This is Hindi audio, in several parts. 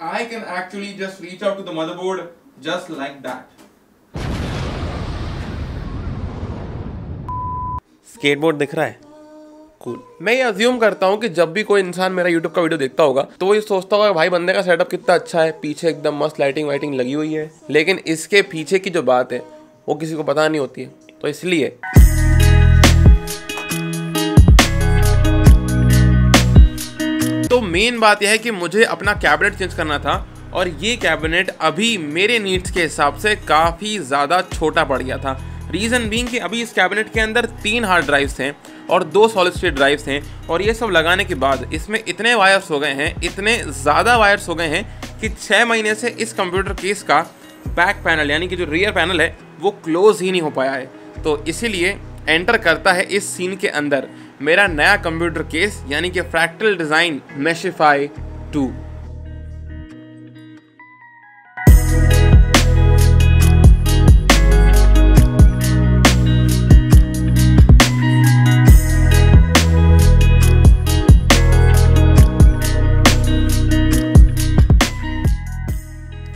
I can actually just reach out to the motherboard just like that. Skateboard दिख रहा है, कूल। मैं ये अज्यूम करता हूँ कि जब भी कोई इंसान मेरा यूट्यूब का वीडियो देखता होगा तो वो ये सोचता होगा भाई बंदे का सेटअप कितना अच्छा है, पीछे एकदम मस्त लाइटिंग वाइटिंग लगी हुई है, लेकिन इसके पीछे की जो बात है वो किसी को पता नहीं होती है। तो इसलिए तो मेन बात यह है कि मुझे अपना कैबिनेट चेंज करना था और ये कैबिनेट अभी मेरे नीड्स के हिसाब से काफ़ी ज़्यादा छोटा पड़ गया था। रीज़न बीइंग कि अभी इस कैबिनेट के अंदर 3 हार्ड ड्राइव्स हैं और 2 सॉलिड स्टेट ड्राइव्स हैं और ये सब लगाने के बाद इसमें इतने वायर्स हो गए हैं, इतने ज़्यादा वायर्स हो गए हैं कि 6 महीने से इस कंप्यूटर केस का बैक पैनल यानी कि जो रियर पैनल है वो क्लोज ही नहीं हो पाया है। तो इसीलिए एंटर करता है इस सीन के अंदर मेरा नया कंप्यूटर केस यानी कि फ्रैक्टल डिज़ाइन मेशिफाई 2।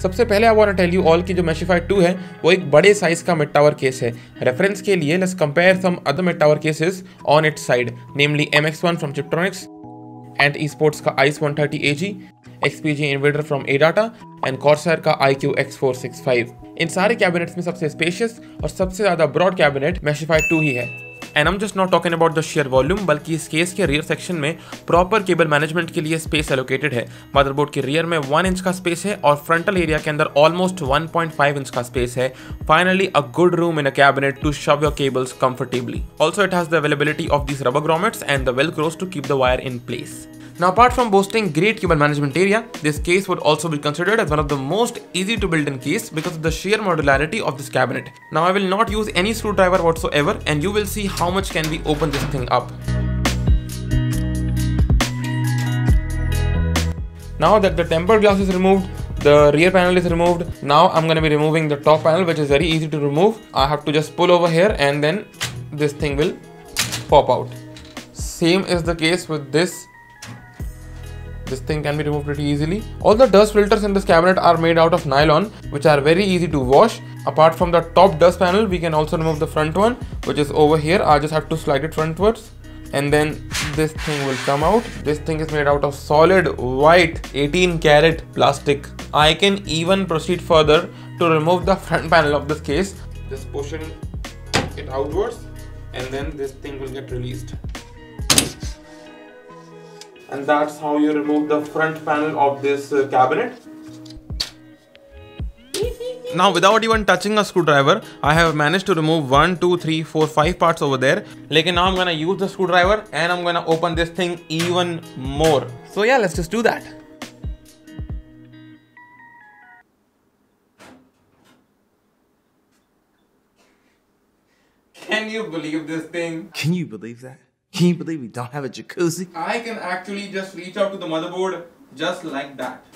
सबसे पहले I want to tell you all कि जो मेशिफाई 2 है वो एक बड़े साइज का मिड टावर केस है। रेफरेंस के लिए let's compare some other mid tower cases on its side, namely MX1 from Chiptronics, and esports का ICE 130 AG, XPG inverter from ADATA and Corsair का IQ X465। इन सारे कैबिनेट्स में सबसे स्पेशियस और सबसे ज्यादा ब्रॉड कैबिनेट मेशिफाई 2 ही है। And I'm just not talking about the sheer volume, बल्कि इस केस के रियर सेक्शन में प्रॉपर केबल मैनेजमेंट के लिए स्पेस एलोकेटेड है। मदरबोर्ड के रियर में 1 इंच का स्पेस है और फ्रंटल एरिया के अंदर ऑलमोस्ट 1.5 इंच का स्पेस है। Finally a good room in a cabinet to shove your cables comfortably. Also it has the availability of these rubber grommets and the velcros to keep the wire in place. Now apart from boasting great cable management area, this case would also be considered as one of the most easy to build in case because of the sheer modularity of this cabinet. Now I will not use any screwdriver whatsoever and you will see how much can we open this thing up. Now that the tempered glass is removed, the rear panel is removed, now I'm going to be removing the top panel, which is very easy to remove. I have to just pull over here and then this thing will pop out. Same is the case with this. This thing can be removed pretty easily. All the dust filters in this cabinet are made out of nylon, which are very easy to wash. Apart from the top dust panel, we can also remove the front one, which is over here. I just have to slide it frontwards. And then this thing will come out. This thing is made out of solid white 18 karat plastic. I can even proceed further to remove the front panel of this case. Just pushing it outwards and then this thing will get released. And that's how you remove the front panel of this cabinet. Now without even touching a screwdriver, I have managed to remove 1, 2, 3, 4, 5 parts over there. Lekin now I'm gonna use the screwdriver and I'm gonna open this thing even more. So yeah, let's just do that. Can you believe this thing? Can you believe that? Can you believe we don't have a jacuzzi? I can actually just reach out to the motherboard just like that.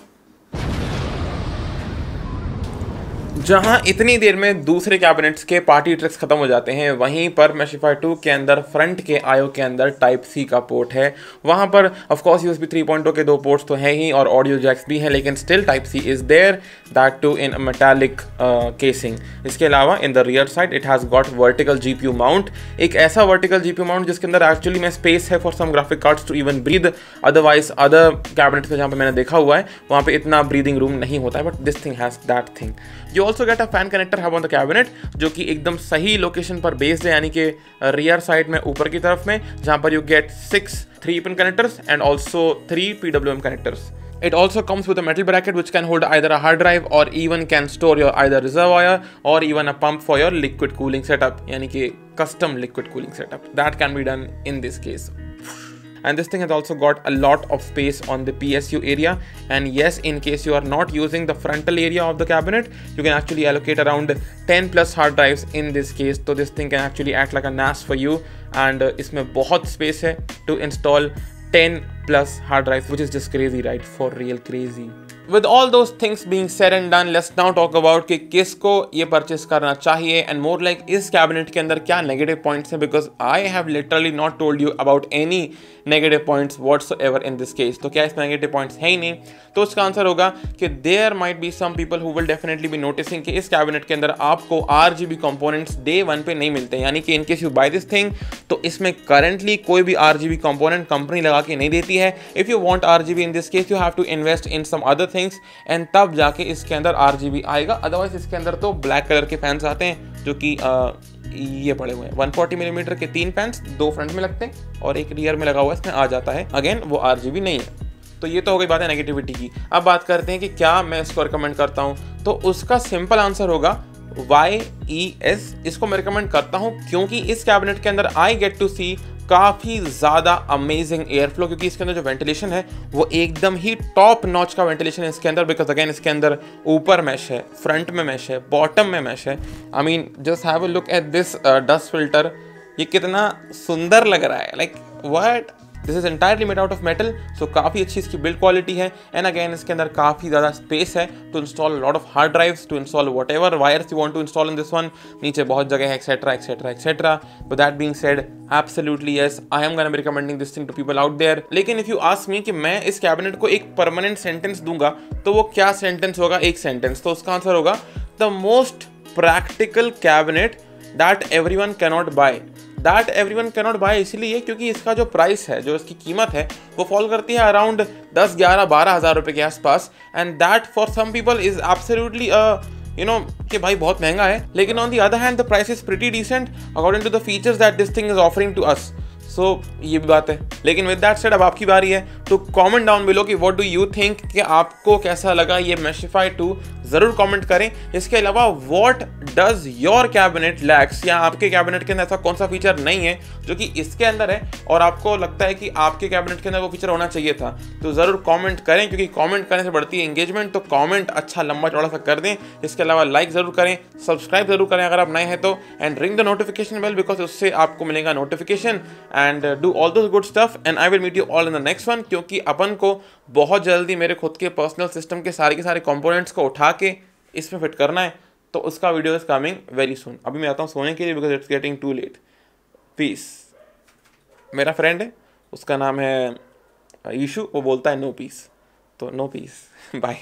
जहां इतनी देर में दूसरे कैबिनेट्स के पार्टी ट्रिक्स खत्म हो जाते हैं, वहीं पर मेशिफाई 2 के अंदर फ्रंट के आईओ के अंदर टाइप सी का पोर्ट है। वहां पर ऑफ कोर्स यूएसबी 3.0 के 2 पोर्ट्स तो हैं ही और ऑडियो जैक्स भी हैं, लेकिन still type C is there, that too in metallic casing. इसके अलावा in the rear side it has got vertical GPU mount, एक ऐसा वर्टिकल जीपीयू माउंट जिसके अंदर एक्चुअली में स्पेस है for some graphic cards to even breathe. Otherwise other cabinets पे जहाँ पे मैंने देखा हुआ है वहाँ पे इतना ब्रीदिंग रूम नहीं होता है, but this thing has that thing. You also get a fan connector hub on the cabinet जो कि एकदम सही लोकेशन पर बेस्ड है, यानी कि रियर साइड में ऊपर की तरफ में, जहाँ पर you get 6 3-pin connectors and also 3 PWM connectors. It also comes with a metal bracket which can hold either a hard drive or even can store your either reservoir or even a pump for your liquid cooling setup, यानी कि custom liquid cooling setup. That can be done in this case. And this thing has also got a lot of space on the PSU area, and yes, in case you are not using the frontal area of the cabinet, you can actually allocate around 10 plus hard drives in this case. So this thing can actually act like a NAS for you, and इसमें बहुत space है to install 10 plus hard drives, which is just crazy, right? For real crazy. With all those things being said and done, let's now talk about कि किसको ये परचेस करना चाहिए and more like इस कैबिनेट के अंदर क्या नेगेटिव पॉइंट्स हैं, because I have literally not told you about any negative points whatsoever in this case. तो क्या इसमें नेगेटिव पॉइंट्स है ही नहीं, तो उसका आंसर होगा कि there might be some people who will definitely be noticing कि इस कैबिनेट के अंदर आपको RGB कंपोनेंट्स डे 1 पे नहीं मिलते, यानी कि in case you buy this thing तो इसमें करंटली कोई भी RGB कंपोनेंट कंपनी लगा के नहीं देती है. If you want RGB in this case you have to invest in some other things and तब जाके इसके अंदर RGB आएगा. अदरवाइज इसके अंदर तो ब्लैक कलर के फैंस आते हैं जो कि ये पड़े हुए हैं 140 मिलीमीटर के 3 फैंस, 2 फ्रंट में लगते हैं और एक रियर में लगा हुआ है, इसमें आ जाता है. अगेन वो RGB नहीं है. तो ये तो हो गई बात है नेगेटिविटी की. अब बात करते हैं कि क्या मैं इसको रिकमेंड करता हूँ, तो उसका सिंपल आंसर होगा YES. इसको मैं रिकमेंड करता हूँ क्योंकि इस कैबिनेट के अंदर आई गेट टू सी काफ़ी ज़्यादा अमेजिंग एयर फ्लो, क्योंकि इसके अंदर जो वेंटिलेशन है वो एकदम ही टॉप नॉच का वेंटिलेशन है इसके अंदर. बिकॉज अगेन इसके अंदर ऊपर मैश है, फ्रंट में मैश है, बॉटम में मैश है. I mean just have a look at this dust filter. ये कितना सुंदर लग रहा है. Like what, this is entirely made out of metal. So काफ़ी अच्छी इसकी बिल्ड क्वालिटी है. एंड अगेन इसके अंदर काफ़ी ज़्यादा स्पेस है to install lot of hard drives, to install whatever wires you want to install in this one. नीचे बहुत जगह है, etcetera etcetera etcetera. With that being said, absolutely yes, I am gonna be recommending this thing to people out there. लेकिन इफ यू आस्क मी कि मैं इस कैबिनेट को एक परमानेंट सेंटेंस दूंगा तो वो क्या सेंटेंस होगा? एक सेंटेंस. तो उसका आंसर होगा the most practical cabinet that everyone cannot buy. That everyone cannot buy इसलिए क्योंकि इसका जो प्राइस है, जो इसकी कीमत है, वो फॉल करती है अराउंड 10, 11, 12 हज़ार रुपये के आसपास. And that for some people is absolutely you know कि भाई बहुत महंगा है. लेकिन on the other hand the price is pretty decent according to the features that this thing is offering to us. So ये भी बात है. लेकिन विद दैट सेड अब आपकी बारी है, तो कमेंट डाउन बिलो कि व्हाट डू यू थिंक, कि आपको कैसा लगा ये Meshify 2, ज़रूर कमेंट करें. इसके अलावा what does your cabinet lakhs, या आपके कैबिनेट के अंदर ऐसा कौन सा फीचर नहीं है जो कि इसके अंदर है और आपको लगता है कि आपके कैबिनेट के अंदर वो फीचर होना चाहिए था, तो ज़रूर कमेंट करें, क्योंकि कमेंट करने से बढ़ती है एंगेजमेंट. तो कमेंट अच्छा लंबा चौड़ा सा कर दें. इसके अलावा लाइक ज़रूर करें, सब्सक्राइब ज़रूर करें अगर आप नए हैं तो, and ring the notification bell, because उससे आपको मिलेगा notification. And do all those good stuff and I will meet you all in the next one. क्योंकि अपन को बहुत जल्दी मेरे खुद के पर्सनल सिस्टम के सारे कंपोनेंट्स को उठा के इसमें फिट करना है, तो उसका video is coming very soon. अभी मैं आता हूँ सोने के लिए, because it's getting too late. Peace. मेरा फ्रेंड है, उसका नाम है ईशू, वो बोलता है नो पीस, तो नो पीस. बाय.